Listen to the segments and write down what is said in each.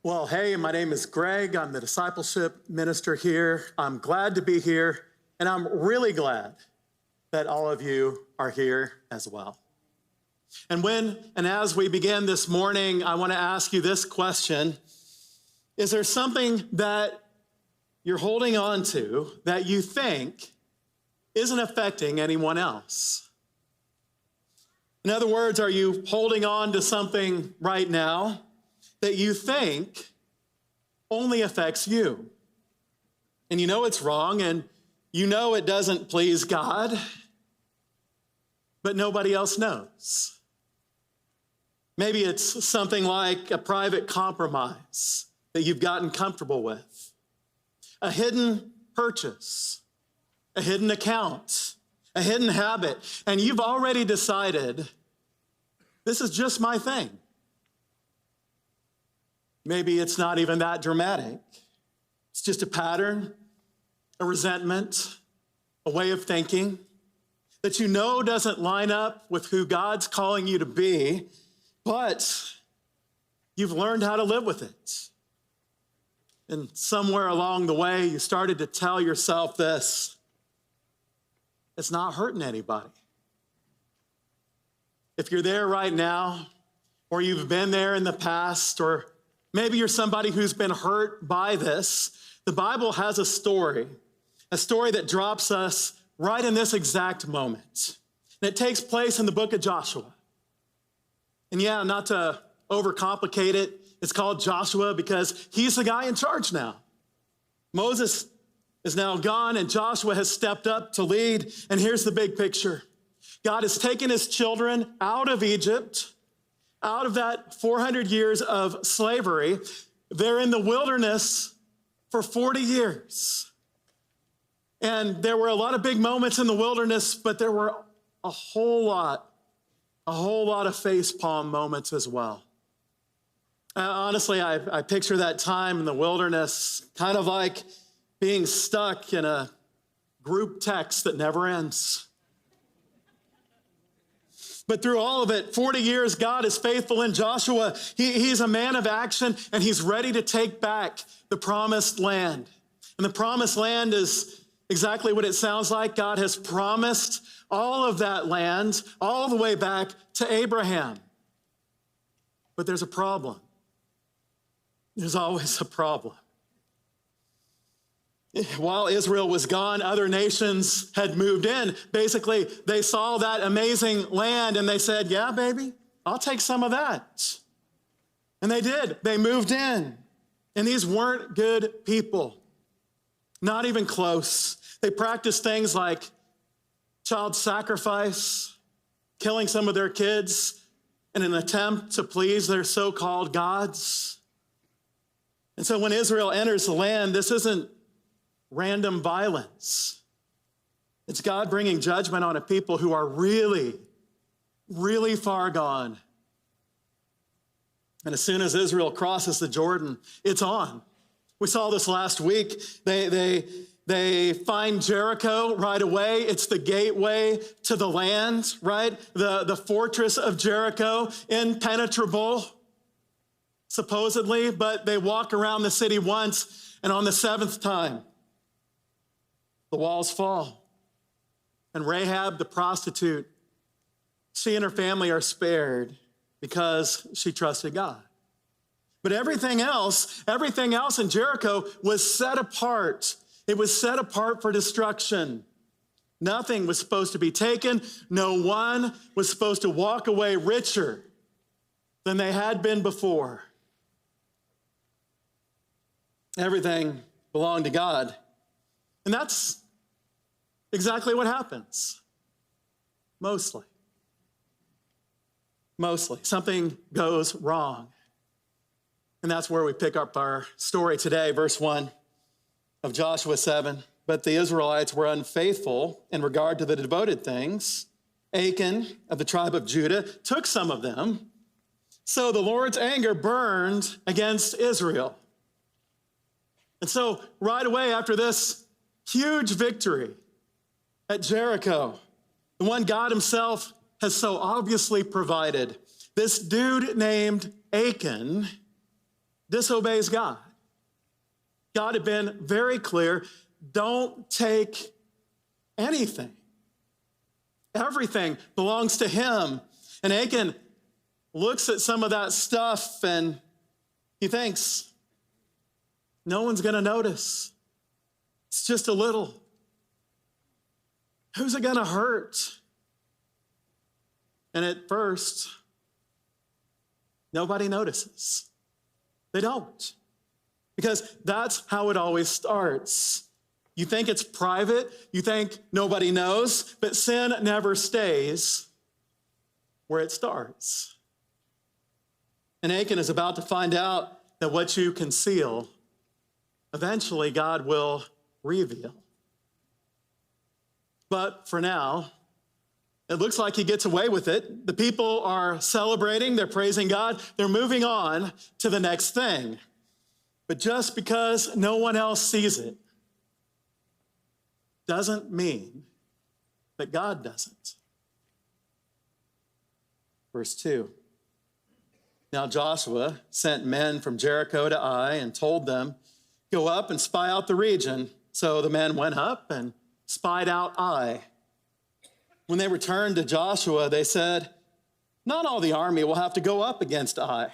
Well, hey, my name is Greg. I'm the discipleship minister here. I'm glad to be here, and I'm really glad that all of you are here as well. And as we begin this morning, I want to ask you this question. Is there something that you're holding on to that you think isn't affecting anyone else? In other words, are you holding on to something right now that you think only affects you? And you know it's wrong, and you know it doesn't please God, but nobody else knows. Maybe it's something like a private compromise that you've gotten comfortable with, a hidden purchase, a hidden account, a hidden habit, and you've already decided, this is just my thing. Maybe it's not even that dramatic. It's just a pattern, a resentment, a way of thinking that you know doesn't line up with who God's calling you to be, but you've learned how to live with it. And somewhere along the way, you started to tell yourself this: it's not hurting anybody. If you're there right now, or you've been there in the past, or maybe you're somebody who's been hurt by this, the Bible has a story that drops us right in this exact moment. And it takes place in the book of Joshua. And yeah, not to overcomplicate it, it's called Joshua because he's the guy in charge now. Moses is now gone and Joshua has stepped up to lead. And here's the big picture. God has taken his children out of Egypt, out of that 400 years of slavery. They're in the wilderness for 40 years. And there were a lot of big moments in the wilderness, but there were a whole lot of facepalm moments as well. Honestly, I picture that time in the wilderness kind of like being stuck in a group text that never ends. But through all of it, 40 years, God is faithful in Joshua. He's a man of action, and he's ready to take back the promised land. And the promised land is exactly what it sounds like. God has promised all of that land all the way back to Abraham. But there's a problem. There's always a problem. While Israel was gone, other nations had moved in. Basically, they saw that amazing land and they said, yeah, baby, I'll take some of that. And they did. They moved in. And these weren't good people. Not even close. They practiced things like child sacrifice, killing some of their kids in an attempt to please their so-called gods. And so when Israel enters the land, this isn't random violence. It's God bringing judgment on a people who are really, really far gone. And as soon as Israel crosses the Jordan, it's on. We saw this last week. They find Jericho right away. It's the gateway to the land, right? The fortress of Jericho, impenetrable, supposedly, but they walk around the city once, and on the seventh time, the walls fall. And Rahab, the prostitute, she and her family are spared because she trusted God. But everything else in Jericho was set apart. It was set apart for destruction. Nothing was supposed to be taken. No one was supposed to walk away richer than they had been before. Everything belonged to God. And that's exactly what happens. Mostly. Something goes wrong. And that's where we pick up our story today, verse 1 of Joshua 7. But the Israelites were unfaithful in regard to the devoted things. Achan of the tribe of Judah took some of them. So the Lord's anger burned against Israel. And so right away after this huge victory at Jericho, the one God himself has so obviously provided, this dude named Achan disobeys God. God had been very clear, don't take anything. Everything belongs to him. And Achan looks at some of that stuff and he thinks, no one's going to notice. It's just a little. Who's it going to hurt? And at first, nobody notices. They don't. Because that's how it always starts. You think it's private, you think nobody knows, but sin never stays where it starts. And Achan is about to find out that what you conceal, eventually God will reveal. But for now, it looks like he gets away with it. The people are celebrating, they're praising God, they're moving on to the next thing. But just because no one else sees it doesn't mean that God doesn't. Verse 2. Now Joshua sent men from Jericho to Ai and told them, go up and spy out the region. So the men went up and spied out Ai. When they returned to Joshua, they said, not all the army will have to go up against Ai.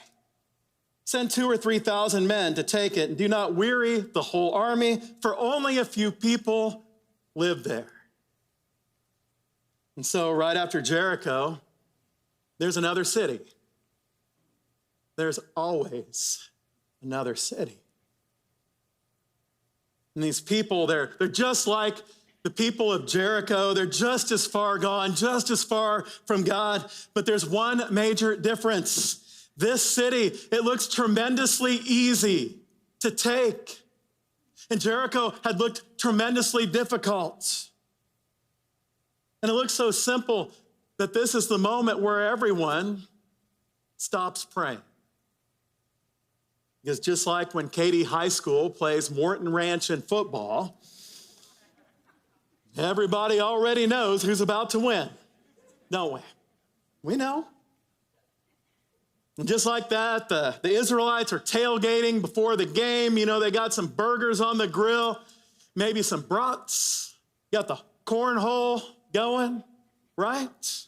Send 2,000 or 3,000 men to take it, and do not weary the whole army, for only a few people live there. And so right after Jericho, there's another city. There's always another city. And these people, they're just like the people of Jericho. They're just as far gone, just as far from God. But there's one major difference. This city, it looks tremendously easy to take. And Jericho had looked tremendously difficult. And it looks so simple that this is the moment where everyone stops praying. Because just like when Katy High School plays Morton Ranch in football, everybody already knows who's about to win, don't we? We know. And just like that, the Israelites are tailgating before the game. You know, they got some burgers on the grill, maybe some brats. Got the cornhole going, right?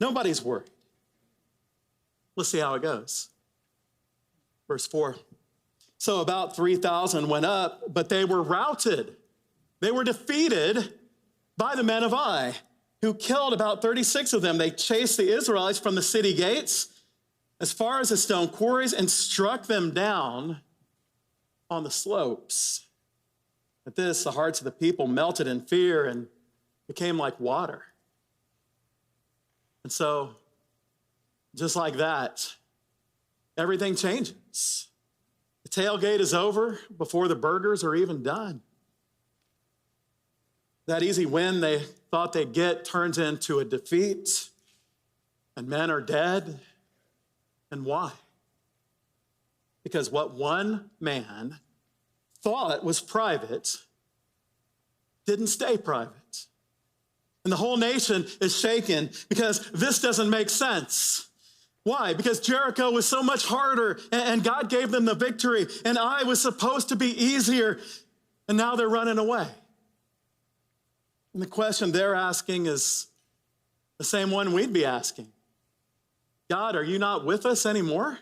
Nobody's worried. Let's see how it goes. Verse 4. So about 3,000 went up, but they were routed. They were defeated by the men of Ai, who killed about 36 of them. They chased the Israelites from the city gates as far as the stone quarries and struck them down on the slopes. At this, the hearts of the people melted in fear and became like water. And so, just like that, everything changes. The tailgate is over before the burgers are even done. That easy win they thought they'd get turns into a defeat, and men are dead. And why? Because what one man thought was private didn't stay private. And the whole nation is shaken because this doesn't make sense. Why? Because Jericho was so much harder and God gave them the victory, and Ai was supposed to be easier, and now they're running away. And the question they're asking is the same one we'd be asking. God, are you not with us anymore?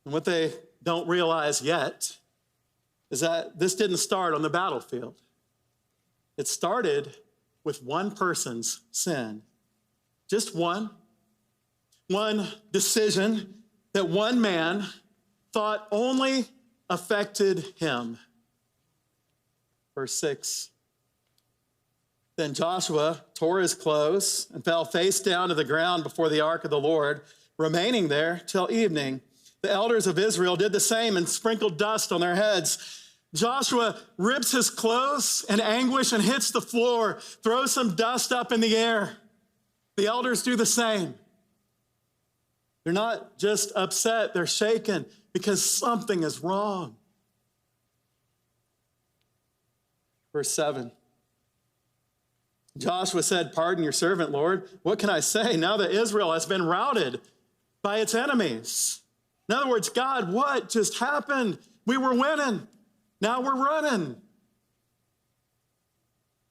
And what they don't realize yet is that this didn't start on the battlefield. It started with one person's sin. Just one decision that one man thought only affected him. Verse 6. Then Joshua tore his clothes and fell face down to the ground before the ark of the Lord, remaining there till evening. The elders of Israel did the same and sprinkled dust on their heads. Joshua rips his clothes in anguish and hits the floor, throws some dust up in the air. The elders do the same. They're not just upset, they're shaken because something is wrong. Verse 7. Joshua said, pardon your servant, Lord. What can I say now that Israel has been routed? by its enemies. In other words, God, what just happened? We were winning. Now we're running.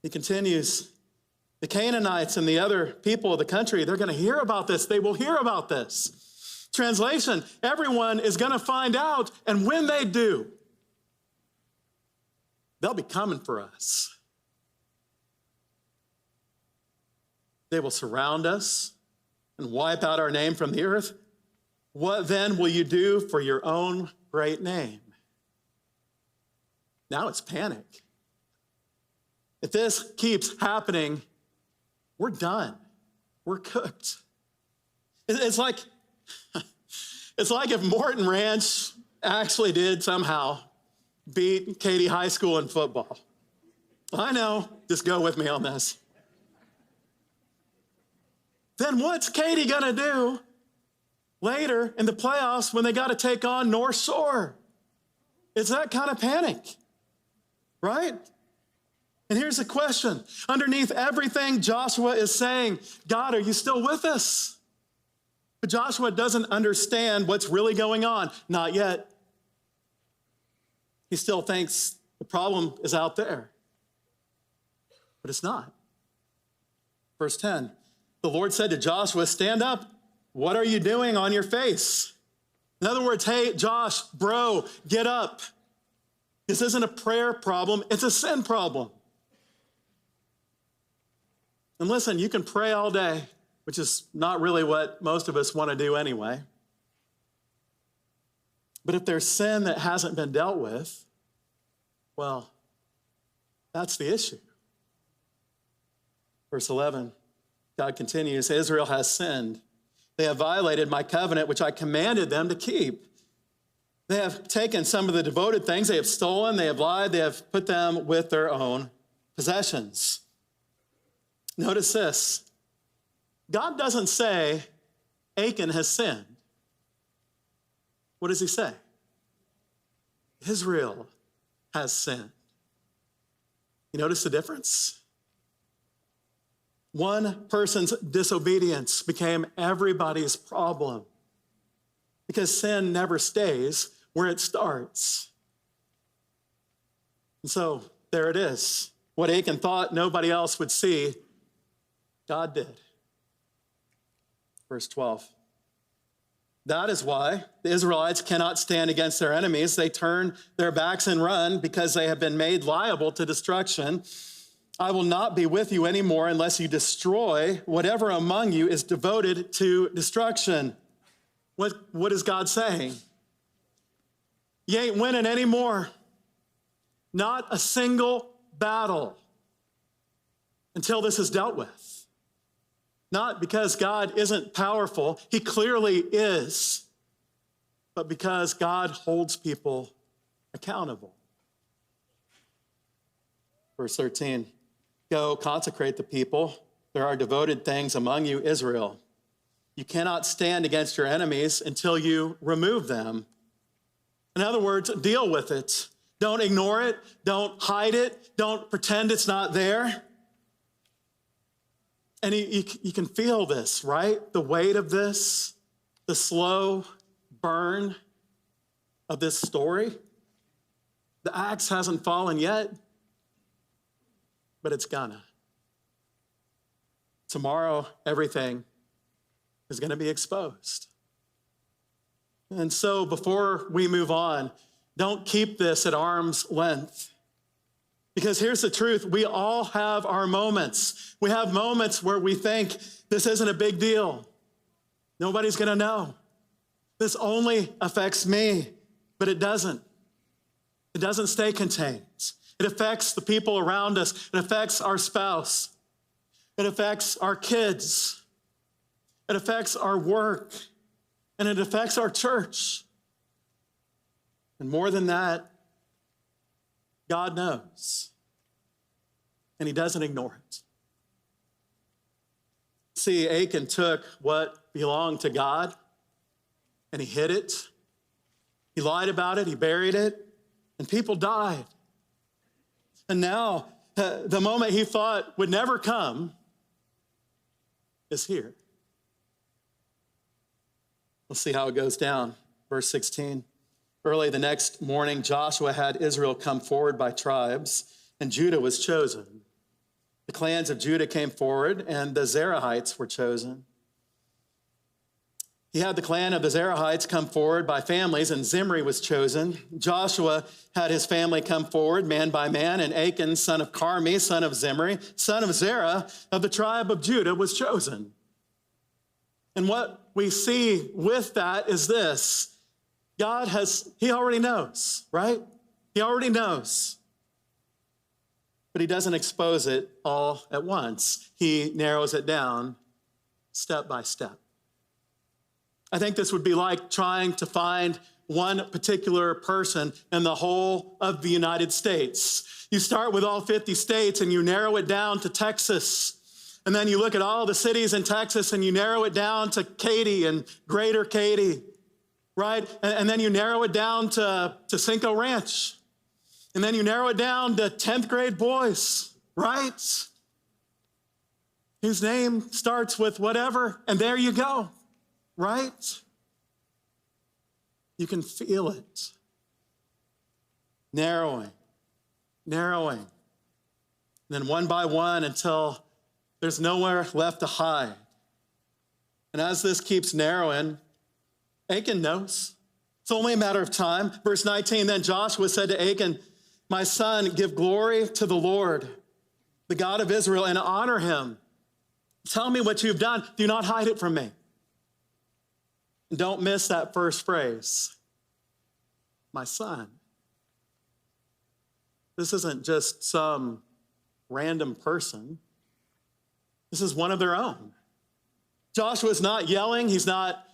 He continues, the Canaanites and the other people of the country, they're going to hear about this. They will hear about this. Translation, everyone is going to find out, and when they do, they'll be coming for us. They will surround us and wipe out our name from the earth. What then will you do for your own great name? Now it's panic. If this keeps happening, we're done. We're cooked. It's like if Morton Ranch actually did somehow beat Katy High School in football. I know, just go with me on this. Then what's Katy gonna do later in the playoffs when they gotta take on North Shore? It's that kind of panic, right? And here's the question. Underneath everything Joshua is saying, God, are you still with us? But Joshua doesn't understand what's really going on. Not yet. He still thinks the problem is out there. But it's not. Verse 10, the Lord said to Joshua, stand up. What are you doing on your face? In other words, hey, Josh, bro, get up. This isn't a prayer problem. It's a sin problem. And listen, you can pray all day, which is not really what most of us want to do anyway. But if there's sin that hasn't been dealt with, well, that's the issue. Verse 11, God continues, Israel has sinned. They have violated my covenant, which I commanded them to keep. They have taken some of the devoted things. They have stolen, they have lied, they have put them with their own possessions. Notice this. God doesn't say Achan has sinned. What does he say? Israel has sinned. You notice the difference? One person's disobedience became everybody's problem because sin never stays where it starts. And so there it is. What Achan thought nobody else would see, God did. Verse 12. That is why the Israelites cannot stand against their enemies. They turn their backs and run because they have been made liable to destruction. I will not be with you anymore unless you destroy whatever among you is devoted to destruction. What is God saying? You ain't winning anymore. Not a single battle until this is dealt with. Not because God isn't powerful, he clearly is, but because God holds people accountable. Verse 13, go consecrate the people. There are devoted things among you, Israel. You cannot stand against your enemies until you remove them. In other words, deal with it. Don't ignore it. Don't hide it. Don't pretend it's not there. And you can feel this, right? The weight of this, the slow burn of this story. The axe hasn't fallen yet, but it's gonna. Tomorrow, everything is gonna be exposed. And so before we move on, don't keep this at arm's length. Because here's the truth, we all have our moments. We have moments where we think this isn't a big deal. Nobody's gonna know. This only affects me, but it doesn't. It doesn't stay contained. It affects the people around us. It affects our spouse. It affects our kids. It affects our work. And it affects our church. And more than that, God knows, and he doesn't ignore it. See, Achan took what belonged to God, and he hid it. He lied about it, he buried it, and people died. And now, the moment he thought would never come is here. We'll see how it goes down. Verse 16. Early the next morning, Joshua had Israel come forward by tribes, and Judah was chosen. The clans of Judah came forward, and the Zerahites were chosen. He had the clan of the Zerahites come forward by families, and Zimri was chosen. Joshua had his family come forward, man by man, and Achan, son of Carmi, son of Zimri, son of Zerah, of the tribe of Judah, was chosen. And what we see with that is this. He already knows, right? He already knows. But he doesn't expose it all at once. He narrows it down step by step. I think this would be like trying to find one particular person in the whole of the United States. You start with all 50 states and you narrow it down to Texas. And then you look at all the cities in Texas and you narrow it down to Katy and Greater Katy, right? And then you narrow it down to Cinco Ranch. And then you narrow it down to 10th grade boys, right? Whose name starts with whatever, and there you go. Right? You can feel it. Narrowing. And then one by one until there's nowhere left to hide. And as this keeps narrowing, Achan knows. It's only a matter of time. Verse 19, then Joshua said to Achan, my son, give glory to the Lord, the God of Israel, and honor him. Tell me what you've done. Do not hide it from me. Don't miss that first phrase, my son. This isn't just some random person. This is one of their own. Joshua's not yelling. He's not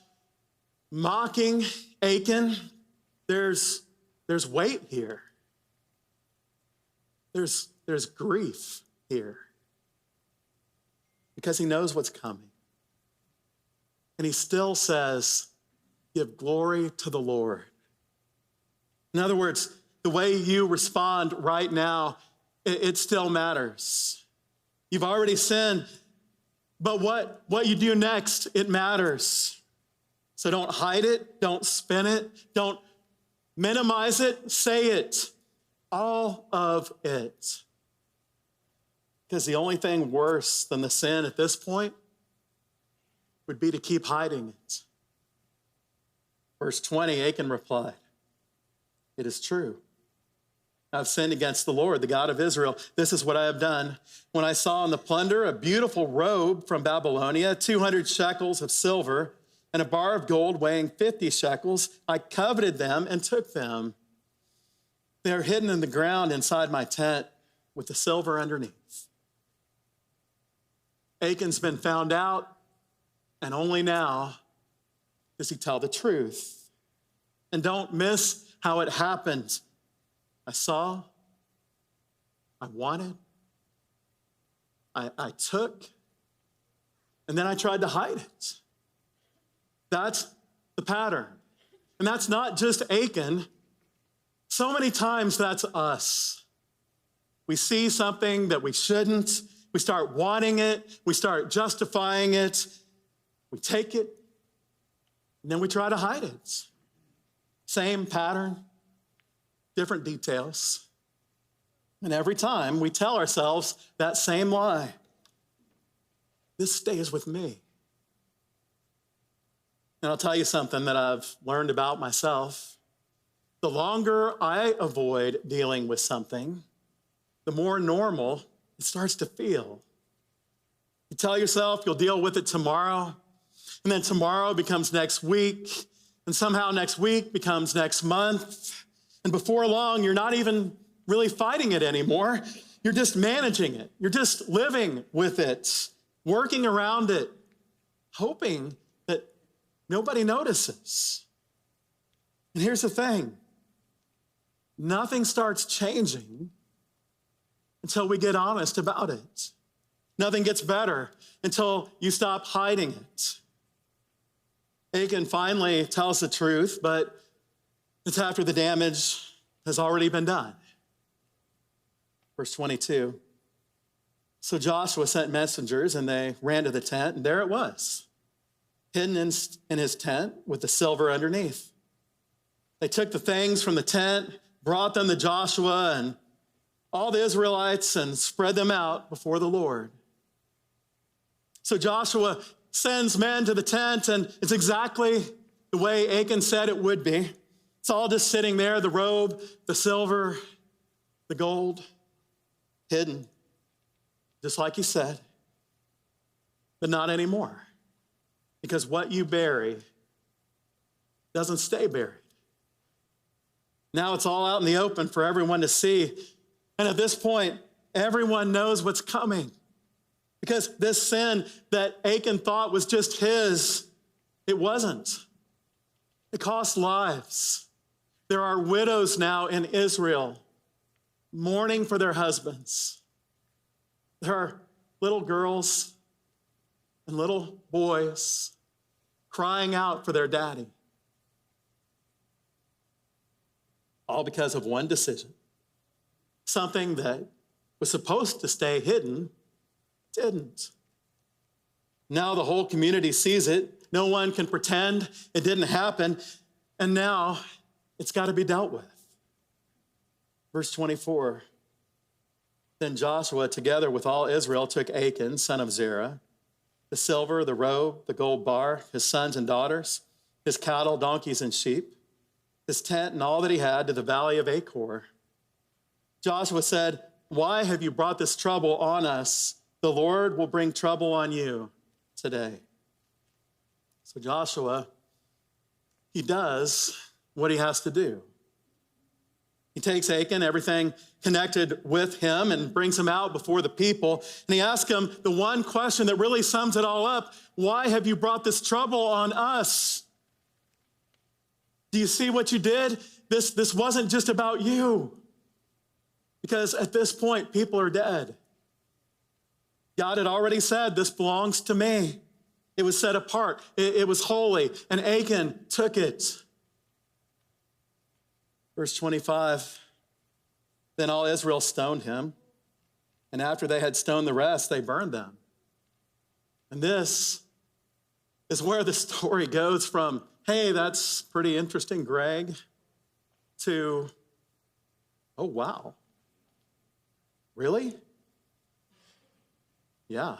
mocking Achan. There's weight here. There's grief here because he knows what's coming. And he still says, give glory to the Lord. In other words, the way you respond right now, it still matters. You've already sinned, but what you do next, it matters. So don't hide it, don't spin it, don't minimize it, say it, all of it. Because the only thing worse than the sin at this point would be to keep hiding it. Verse 20, Achan replied, it is true. I've sinned against the Lord, the God of Israel. This is what I have done. When I saw in the plunder a beautiful robe from Babylonia, 200 shekels of silver, and a bar of gold weighing 50 shekels, I coveted them and took them. They are hidden in the ground inside my tent with the silver underneath. Achan's been found out. And only now does he tell the truth. And don't miss how it happened. I saw, I wanted, I took, and then I tried to hide it. That's the pattern. And that's not just Achan. So many times that's us. We see something that we shouldn't. We start wanting it. We start justifying it. We take it, and then we try to hide it. Same pattern, different details. And every time we tell ourselves that same lie. This stays with me. And I'll tell you something that I've learned about myself. The longer I avoid dealing with something, the more normal it starts to feel. You tell yourself you'll deal with it tomorrow. And then tomorrow becomes next week, and somehow next week becomes next month. And before long, you're not even really fighting it anymore. You're just managing it. You're just living with it, working around it, hoping that nobody notices. And here's the thing. Nothing starts changing until we get honest about it. Nothing gets better until you stop hiding it. Achan finally tells the truth, but it's after the damage has already been done. Verse 22. So Joshua sent messengers, and they ran to the tent, and there it was. hidden in his tent with the silver underneath. They took the things from the tent, brought them to Joshua and all the Israelites and spread them out before the Lord. So Joshua sends men to the tent, and it's exactly the way Achan said it would be. It's all just sitting there, the robe, the silver, the gold, hidden, just like he said, but not anymore. Because what you bury doesn't stay buried. Now it's all out in the open for everyone to see. And at this point, everyone knows what's coming. Because this sin that Achan thought was just his, it wasn't. It cost lives. There are widows now in Israel mourning for their husbands. There are little girls and little boys crying out for their daddy. All because of one decision. Something that was supposed to stay hidden didn't. Now the whole community sees it. No one can pretend it didn't happen. And now it's got to be dealt with. Verse 24. Then Joshua, together with all Israel, took Achan, son of Zerah, the silver, the robe, the gold bar, his sons and daughters, his cattle, donkeys, and sheep, his tent and all that he had to the valley of Achor. Joshua said, "Why have you brought this trouble on us? The Lord will bring trouble on you today." So Joshua, he does what he has to do. He takes Achan, everything connected with him, and brings him out before the people. And he asks him the one question that really sums it all up: why have you brought this trouble on us? Do you see what you did? This wasn't just about you. Because at this point, people are dead. God had already said, this belongs to me. It was set apart. It was holy. And Achan took it. Verse 25, then all Israel stoned him. And after they had stoned the rest, they burned them. And this is where the story goes from, hey, that's pretty interesting, Greg, to, oh, wow. Really? Yeah.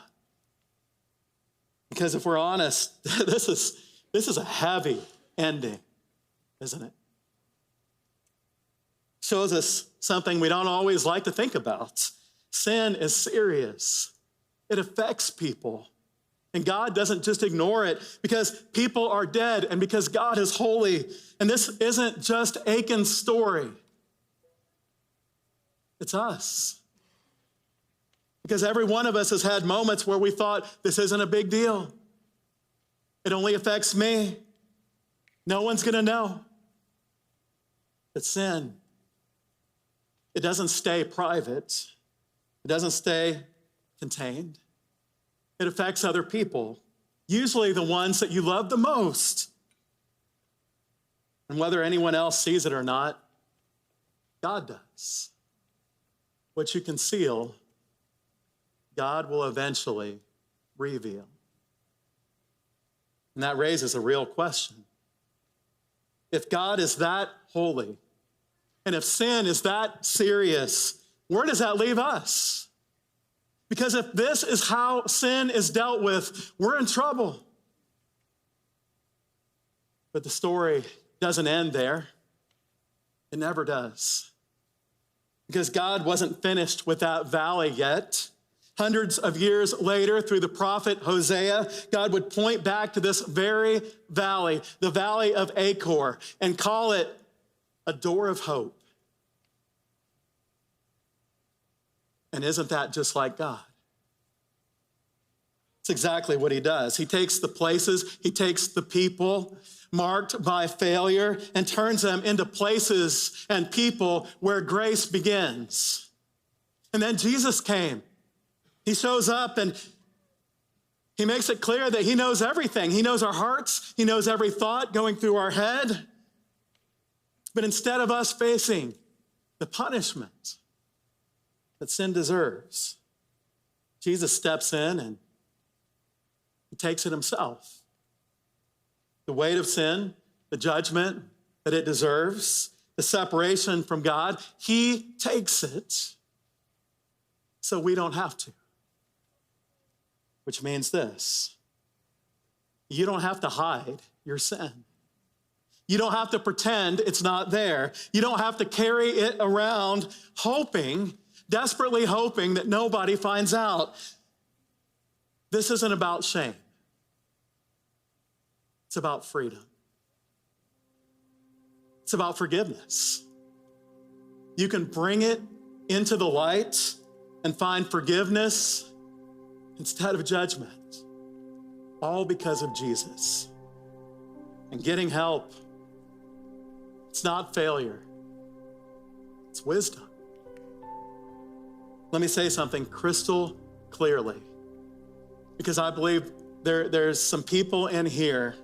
Because if we're honest, this is a heavy ending, isn't it? Shows us something we don't always like to think about. Sin is serious. It affects people. And God doesn't just ignore it because people are dead and because God is holy. And this isn't just Achan's story. It's us. Because every one of us has had moments where we thought, this isn't a big deal. It only affects me. No one's going to know. But sin, it doesn't stay private. It doesn't stay contained. It affects other people, usually the ones that you love the most. And whether anyone else sees it or not, God does. What you conceal, God will eventually reveal. And that raises a real question. If God is that holy, and if sin is that serious, where does that leave us? Because if this is how sin is dealt with, we're in trouble. But the story doesn't end there. It never does. Because God wasn't finished with that valley yet. Hundreds of years later, through the prophet Hosea, God would point back to this very valley, the valley of Achor, and call it a door of hope. And isn't that just like God? It's exactly what he does. He takes the places, he takes the people marked by failure and turns them into places and people where grace begins. And then Jesus came. He shows up and he makes it clear that he knows everything. He knows our hearts. He knows every thought going through our head. But instead of us facing the punishment that sin deserves, Jesus steps in and he takes it himself. the weight of sin, the judgment that it deserves, the separation from God. He takes it so we don't have to. Which means this: you don't have to hide your sin. You don't have to pretend it's not there. You don't have to carry it around desperately hoping that nobody finds out. This isn't about shame. It's about freedom. It's about forgiveness. You can bring it into the light and find forgiveness instead of judgment, all because of Jesus. And getting help, it's not failure, it's wisdom. Let me say something crystal clearly, because I believe there's some people in here,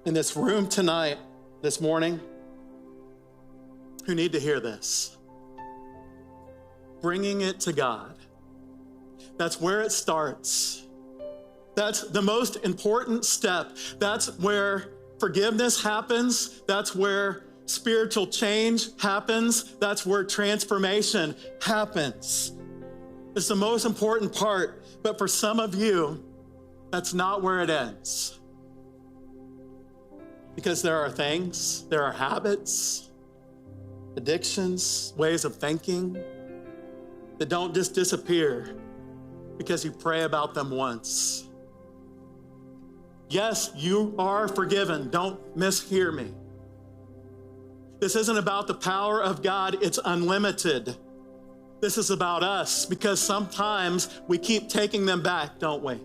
in this room tonight, this morning, who need to hear this. Bringing it to God. That's where it starts. That's the most important step. That's where forgiveness happens. That's where spiritual change happens. That's where transformation happens. It's the most important part, but for some of you, that's not where it ends. Because there are things, there are habits, addictions, ways of thinking that don't just disappear because you pray about them once. Yes, you are forgiven. Don't mishear me. This isn't about the power of God. It's unlimited. This is about us, because sometimes we keep taking them back, don't we?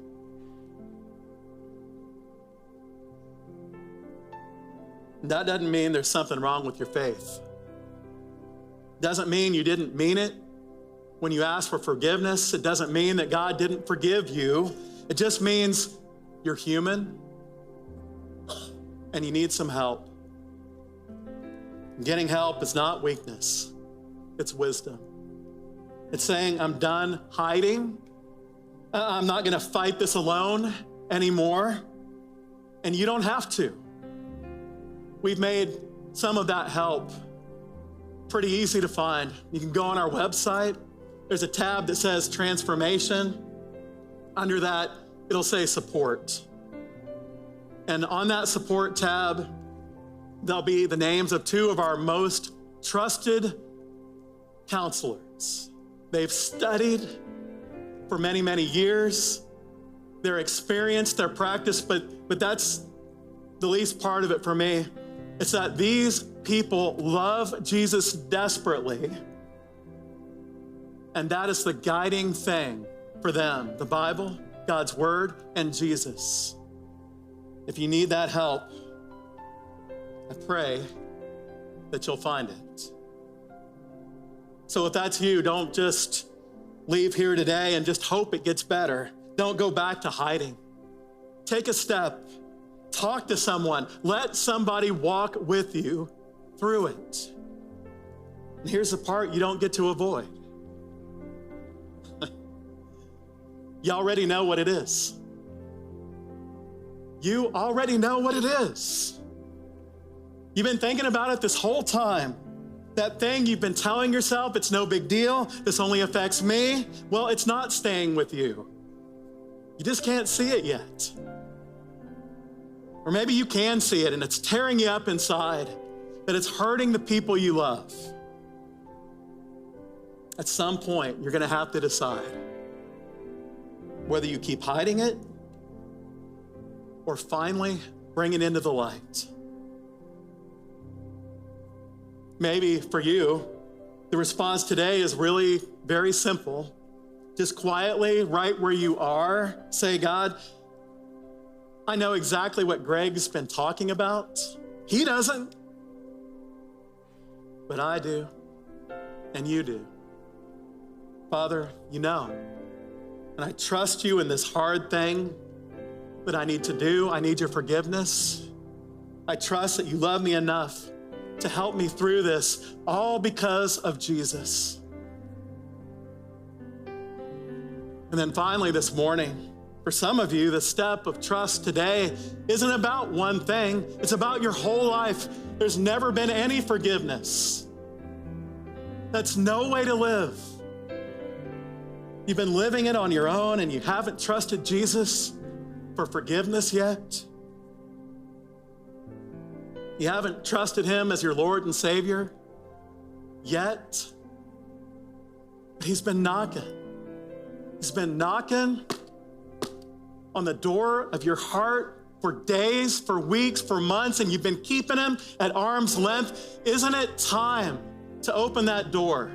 That doesn't mean there's something wrong with your faith. Doesn't mean you didn't mean it when you asked for forgiveness. It doesn't mean that God didn't forgive you. It just means you're human and you need some help. Getting help is not weakness, it's wisdom. It's saying, I'm done hiding. I'm not gonna fight this alone anymore. And you don't have to. We've made some of that help pretty easy to find. You can go on our website. There's a tab that says transformation. Under that, it'll say support. And on that support tab, there'll be the names of two of our most trusted counselors. They've studied for many, many years. They're experienced, they're practiced, but that's the least part of it for me. It's that these people love Jesus desperately, and that is the guiding thing for them: the Bible, God's Word, and Jesus. If you need that help, I pray that you'll find it. So if that's you, don't just leave here today and just hope it gets better. Don't go back to hiding. Take a step. Talk to someone. Let somebody walk with you through it. And here's the part you don't get to avoid. You already know what it is. You already know what it is. You've been thinking about it this whole time. That thing you've been telling yourself, it's no big deal, this only affects me. Well, it's not staying with you. You just can't see it yet. Or maybe you can see it and it's tearing you up inside, that it's hurting the people you love. At some point, you're gonna have to decide whether you keep hiding it or finally bring it into the light. Maybe for you, the response today is really very simple. Just quietly, right where you are, say, God, I know exactly what Greg's been talking about. He doesn't, but I do, and you do. Father, you know, and I trust you in this hard thing that I need to do. I need your forgiveness. I trust that you love me enough to help me through this, all because of Jesus. And then finally this morning, For some of you, the step of trust today isn't about one thing. It's about your whole life. There's never been any forgiveness. That's no way to live. You've been living it on your own and you haven't trusted Jesus for forgiveness yet. You haven't trusted him as your Lord and Savior yet. But he's been knocking. He's been knocking on the door of your heart for days, for weeks, for months, and you've been keeping him at arm's length. Isn't it time to open that door?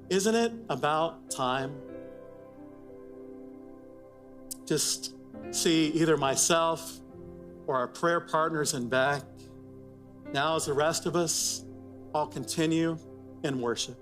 Isn't it about time? Just see either myself or our prayer partners in back. Now, as the rest of us all continue in worship.